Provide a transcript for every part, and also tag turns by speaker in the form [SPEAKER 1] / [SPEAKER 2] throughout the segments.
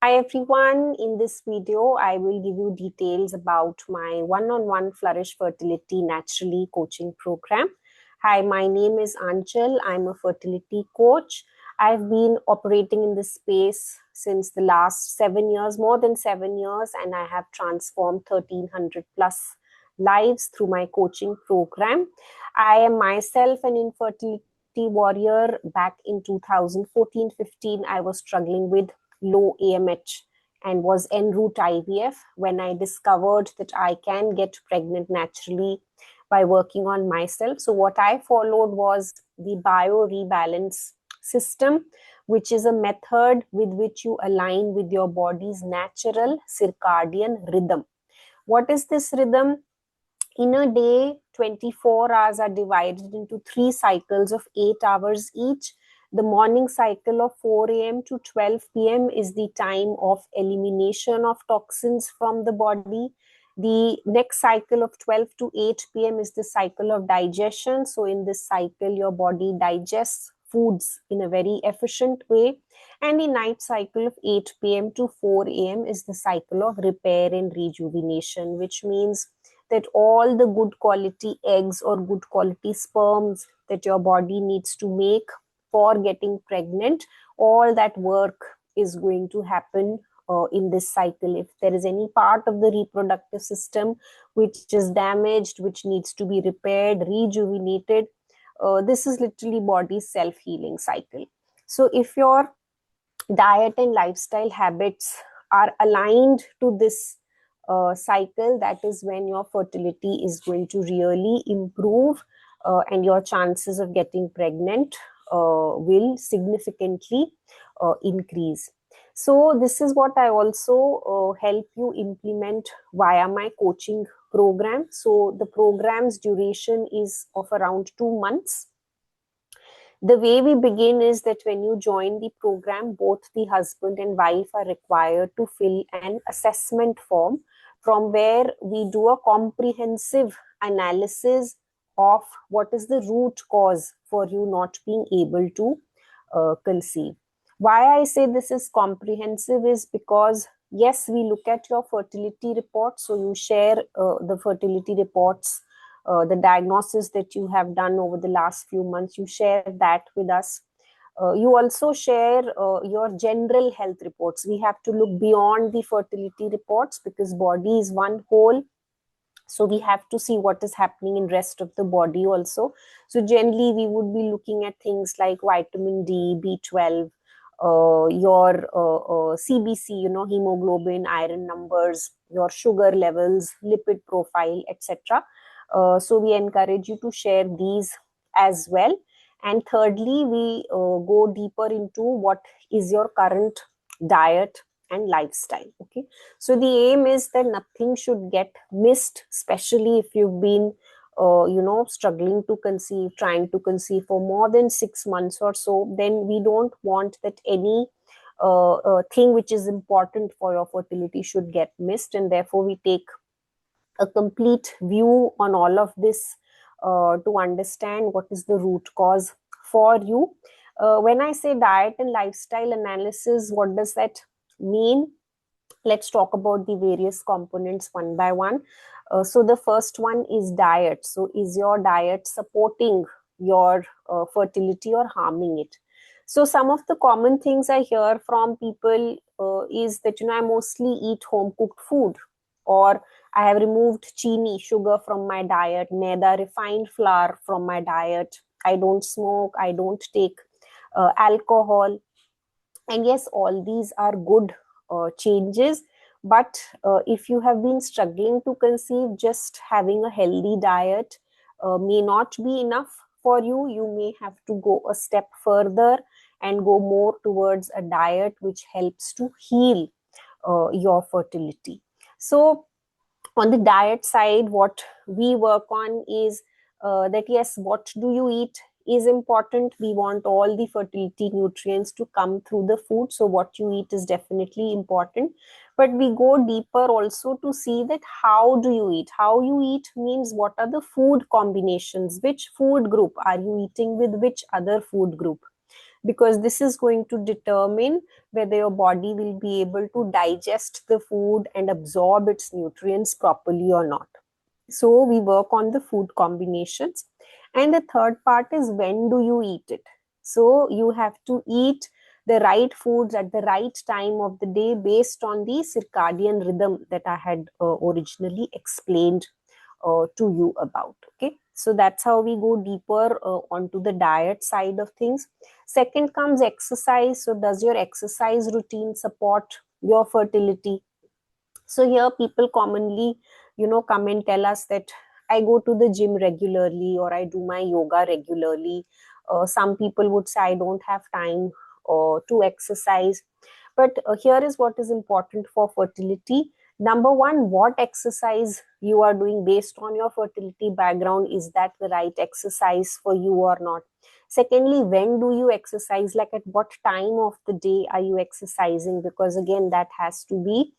[SPEAKER 1] Hi everyone, in this video I will give you details about my one-on-one Flourish Fertility Naturally coaching program. Hi, my name is Anchal. I'm a fertility coach. I've been operating in this space since the last 7 years, more than 7 years, and I have transformed 1300 plus lives through my coaching program. I am myself an infertility warrior. Back in 2014-15, I was struggling with low AMH and was en route IVF when I discovered that I can get pregnant naturally by working on myself. So what I followed was the BioRebalance System, which is a method with which you align with your body's natural circadian rhythm. What is this rhythm? In a day, 24 hours are divided into 3 cycles of 8 hours each. The morning cycle of 4 a.m. to 12 p.m. is the time of elimination of toxins from the body. The next cycle of 12 to 8 p.m. is the cycle of digestion. So in this cycle, your body digests foods in a very efficient way. And the night cycle of 8 p.m. to 4 a.m. is the cycle of repair and rejuvenation, which means that all the good quality eggs or good quality sperms that your body needs to make for getting pregnant, all that work is going to happen in this cycle. If there is any part of the reproductive system which is damaged, which needs to be repaired, rejuvenated, this is literally body's self-healing cycle. So if your diet and lifestyle habits are aligned to this cycle, that is when your fertility is going to really improve and your chances of getting pregnant will significantly increase. So this is what I also help you implement via my coaching program. So the program's duration is of around 2 months. The way we begin is that when you join the program, both the husband and wife are required to fill an assessment form from where we do a comprehensive analysis of what is the root cause for you not being able to conceive. Why I say this is comprehensive is because, yes, we look at your fertility report. So you share the fertility reports, the diagnosis that you have done over the last few months, you share that with us. You also share your general health reports. We have to look beyond the fertility reports because body is one whole. So we have to see what is happening in rest of the body also. So generally we would be looking at things like vitamin D, B12, your CBC, hemoglobin, iron numbers, your sugar levels, lipid profile, etc. So we encourage you to share these as well. And thirdly, we go deeper into what is your current diet and lifestyle. Okay, so the aim is that nothing should get missed, especially if you've been struggling to conceive, trying to conceive for more than 6 months or so. Then we don't want that any thing which is important for your fertility should get missed, and therefore we take a complete view on all of this to understand what is the root cause for you. When I say diet and lifestyle analysis, what does that mean? Let's talk about the various components one by one. So the first one is diet. So is your diet supporting your fertility or harming it? So some of the common things I hear from people is that, I mostly eat home cooked food, or I have removed chini, sugar from my diet, maida, refined flour from my diet. I don't smoke, I don't take alcohol. And yes, all these are good changes. But if you have been struggling to conceive, just having a healthy diet may not be enough for you. You may have to go a step further and go more towards a diet which helps to heal your fertility. So on the diet side, what we work on is that yes, what do you eat is important. We want all the fertility nutrients to come through the food. So what you eat is definitely important. But we go deeper also to see that how do you eat? How you eat means what are the food combinations? Which food group are you eating with which other food group? because this is going to determine whether your body will be able to digest the food and absorb its nutrients properly or not. So we work on the food combinations. And the third part is, when do you eat it? So you have to eat the right foods at the right time of the day based on the circadian rhythm that I had originally explained to you about. Okay, so that's how we go deeper onto the diet side of things. Second comes exercise. So does your exercise routine support your fertility? So here people commonly, come and tell us that I go to the gym regularly or I do my yoga regularly. Some people would say I don't have time to exercise. But here is what is important for fertility. Number one, what exercise you are doing based on your fertility background. Is that the right exercise for you or not? Secondly, when do you exercise? Like at what time of the day are you exercising? Because again, that has to be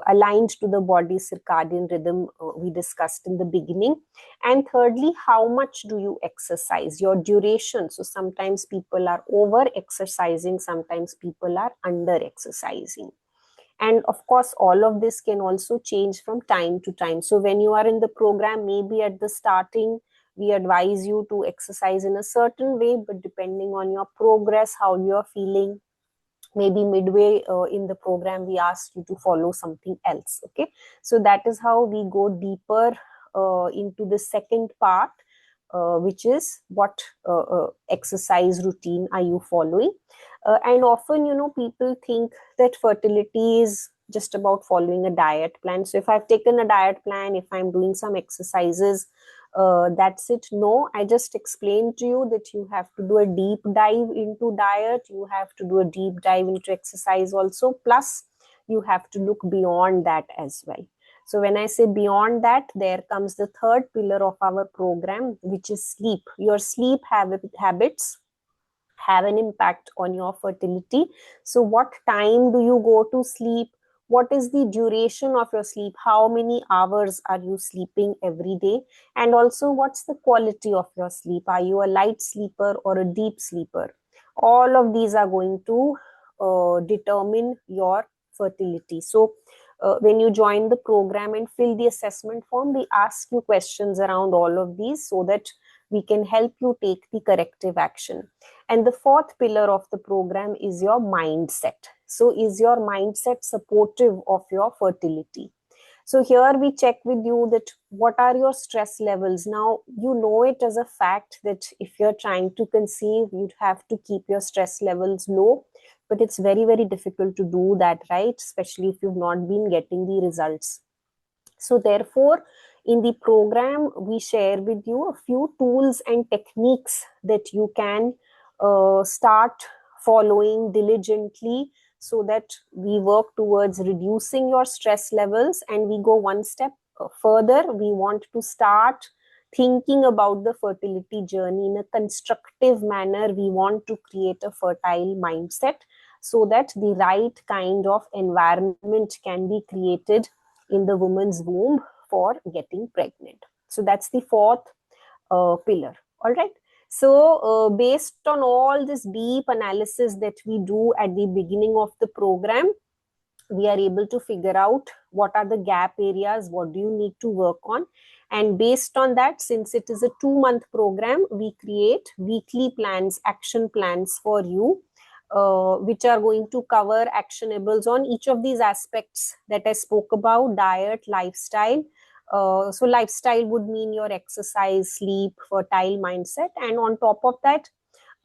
[SPEAKER 1] aligned to the body's circadian rhythm we discussed in the beginning. And thirdly, how much do you exercise? Your duration. So sometimes people are over exercising, sometimes people are under exercising. And of course, all of this can also change from time to time. So when you are in the program, maybe at the starting, we advise you to exercise in a certain way, but depending on your progress, how you are feeling, maybe midway in the program we ask you to follow something else. Okay, so that is how we go deeper into the second part, which is what exercise routine are you following. And often, people think that fertility is just about following a diet plan. So if I've taken a diet plan, if I'm doing some exercises, that's it. No, I just explained to you that you have to do a deep dive into diet, you have to do a deep dive into exercise also, plus you have to look beyond that as well. So when I say beyond that, there comes the third pillar of our program, which is sleep. Your sleep habits have an impact on your fertility. So what time do you go to sleep? What is the duration of your sleep? How many hours are you sleeping every day? And also, what's the quality of your sleep? Are you a light sleeper or a deep sleeper? All of these are going to determine your fertility. So when you join the program and fill the assessment form, we ask you questions around all of these so that we can help you take the corrective action. And the fourth pillar of the program is your mindset. So is your mindset supportive of your fertility? So here we check with you that what are your stress levels. Now, you know it as a fact that if you're trying to conceive, you'd have to keep your stress levels low. But it's very, very difficult to do that, right? Especially if you've not been getting the results. So therefore, in the program, we share with you a few tools and techniques that you can start following diligently, so that we work towards reducing your stress levels. And we go one step further. We want to start thinking about the fertility journey in a constructive manner. We want to create a fertile mindset so that the right kind of environment can be created in the woman's womb for getting pregnant. So that's the fourth pillar. All right. So based on all this deep analysis that we do at the beginning of the program, we are able to figure out what are the gap areas, what do you need to work on. And based on that, since it is a 2-month program, we create weekly plans, action plans for you, which are going to cover actionables on each of these aspects that I spoke about: diet, lifestyle. So lifestyle would mean your exercise, sleep, fertile mindset. And on top of that,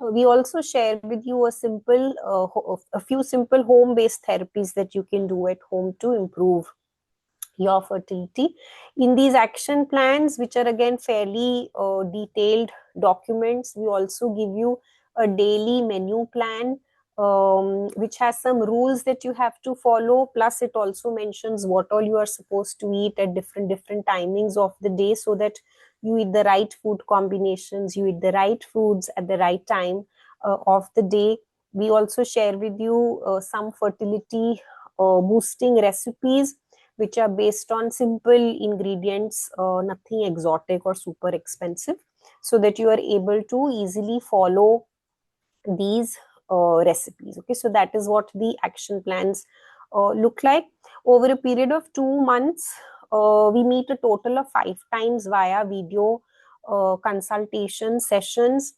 [SPEAKER 1] we also share with you a few simple home-based therapies that you can do at home to improve your fertility. In these action plans, which are again fairly detailed documents, we also give you a daily menu plan, which has some rules that you have to follow. Plus, it also mentions what all you are supposed to eat at different timings of the day, so that you eat the right food combinations, you eat the right foods at the right time of the day. We also share with you some fertility boosting recipes, which are based on simple ingredients, nothing exotic or super expensive, so that you are able to easily follow these recipes. Okay, so that is what the action plans look like. Over a period of 2 months, we meet a total of 5 times via video consultation sessions.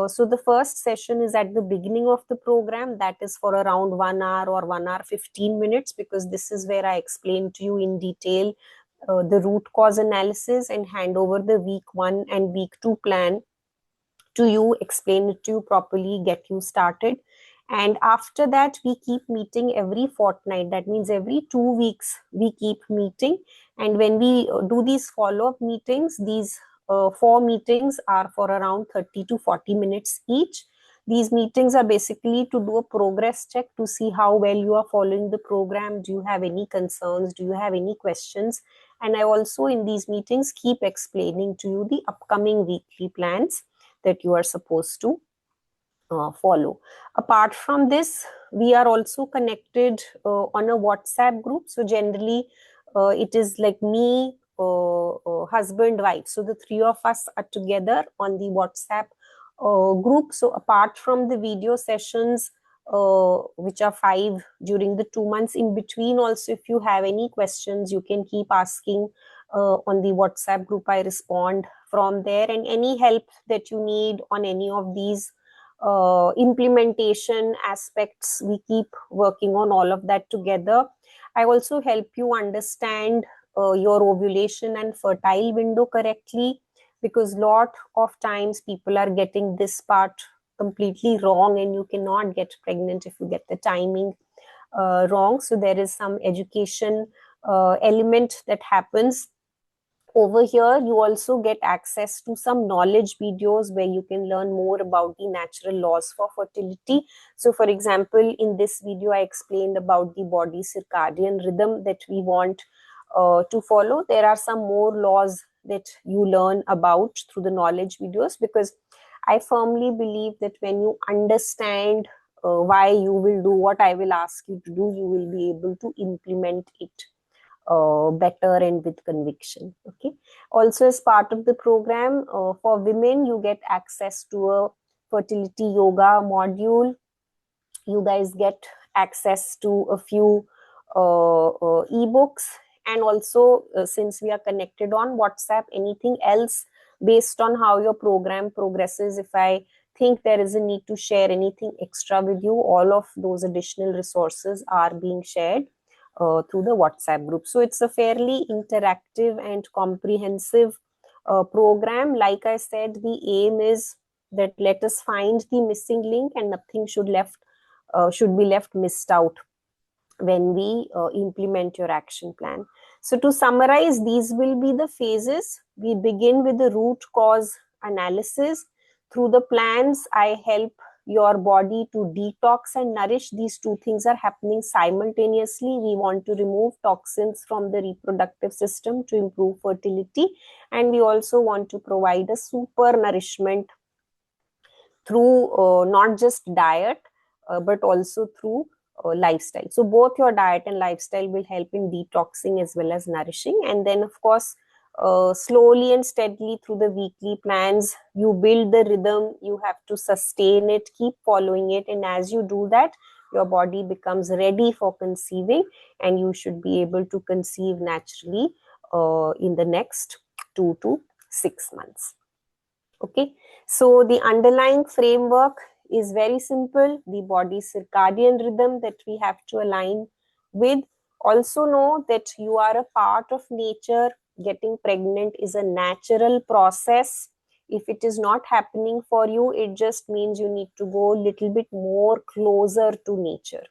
[SPEAKER 1] So the first session is at the beginning of the program, that is for around 1 hour or 1 hour 15 minutes, because this is where I explain to you in detail the root cause analysis and hand over the week 1 and week 2 plan to you, explain it to you properly, get you started. And after that, we keep meeting every fortnight. That means every 2 weeks we keep meeting. And when we do these follow-up meetings, these 4 meetings are for around 30 to 40 minutes each. These meetings are basically to do a progress check to see how well you are following the program. Do you have any concerns? Do you have any questions? And I also in these meetings keep explaining to you the upcoming weekly plans that you are supposed to follow. Apart from this, we are also connected on a WhatsApp group. So generally, it is like me, husband, wife. So the 3 of us are together on the WhatsApp group. So apart from the video sessions, which are 5 during the 2 months, in between also, if you have any questions, you can keep asking on the WhatsApp group. I respond from there, and any help that you need on any of these implementation aspects, we keep working on all of that together. I also help you understand your ovulation and fertile window correctly, because lot of times people are getting this part completely wrong, and you cannot get pregnant if you get the timing wrong. So there is some education element that happens over here. You also get access to some knowledge videos where you can learn more about the natural laws for fertility. So for example, in this video, I explained about the body circadian rhythm that we want to follow. There are some more laws that you learn about through the knowledge videos, because I firmly believe that when you understand why you will do what I will ask you to do, you will be able to implement it better and with conviction. Okay. Also, as part of the program, for women, you get access to a fertility yoga module. You guys get access to a few ebooks, and also since we are connected on WhatsApp, anything else based on how your program progresses, if I think there is a need to share anything extra with you, all of those additional resources are being shared through the WhatsApp group. So it's a fairly interactive and comprehensive program. Like I said, the aim is that let us find the missing link, and nothing should be left missed out when we implement your action plan. So to summarize, these will be the phases. We begin with the root cause analysis. Through the plans, I help your body to detox and nourish. These two things are happening simultaneously. We want to remove toxins from the reproductive system to improve fertility, and we also want to provide a super nourishment through not just diet, but also through lifestyle. So both your diet and lifestyle will help in detoxing as well as nourishing. And then of course, slowly and steadily through the weekly plans, you build the rhythm. You have to sustain it, keep following it, and as you do that, your body becomes ready for conceiving, and you should be able to conceive naturally in the next 2 to 6 months. Okay, so the underlying framework is very simple. The body circadian rhythm that we have to align with. Also know that you are a part of nature. Getting pregnant is a natural process. If it is not happening for you, it just means you need to go a little bit more closer to nature.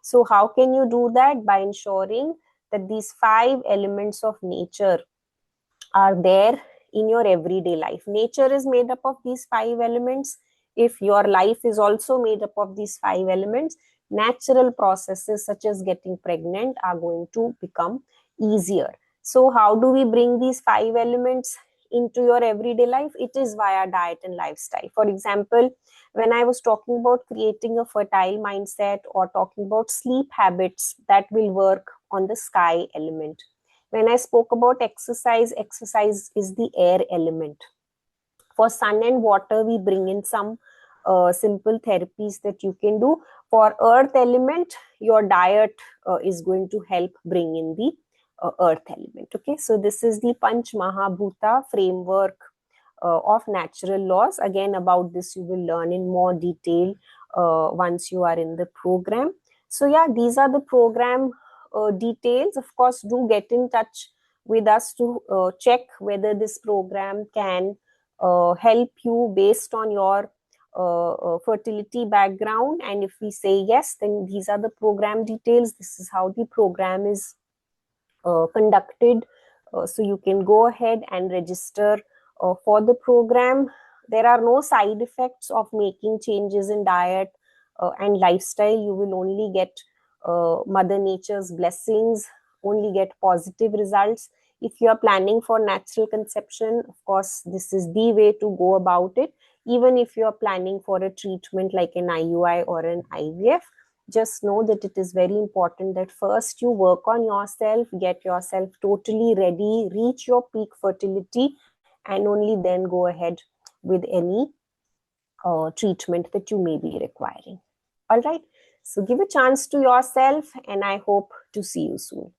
[SPEAKER 1] So how can you do that? By ensuring that these 5 elements of nature are there in your everyday life. Nature is made up of these 5 elements. If your life is also made up of these 5 elements, natural processes such as getting pregnant are going to become easier. So how do we bring these 5 elements into your everyday life? It is via diet and lifestyle. For example, when I was talking about creating a fertile mindset, or talking about sleep habits, that will work on the sky element. When I spoke about exercise, exercise is the air element. For sun and water, we bring in some simple therapies that you can do. For earth element, your diet is going to help bring in the earth element. Okay, so this is the Panch Mahabhuta framework of natural laws. Again, about this you will learn in more detail once you are in the program. So yeah, these are the program details. Of course, do get in touch with us to check whether this program can help you based on your fertility background. And if we say yes, then these are the program details. This is how the program is conducted. So you can go ahead and register for the program. There are no side effects of making changes in diet and lifestyle. You will only get Mother Nature's blessings, only get positive results. If you are planning for natural conception, of course, this is the way to go about it. Even if you are planning for a treatment like an IUI or an IVF, just know that it is very important that first you work on yourself, get yourself totally ready, reach your peak fertility, and only then go ahead with any treatment that you may be requiring. All right. So give a chance to yourself, and I hope to see you soon.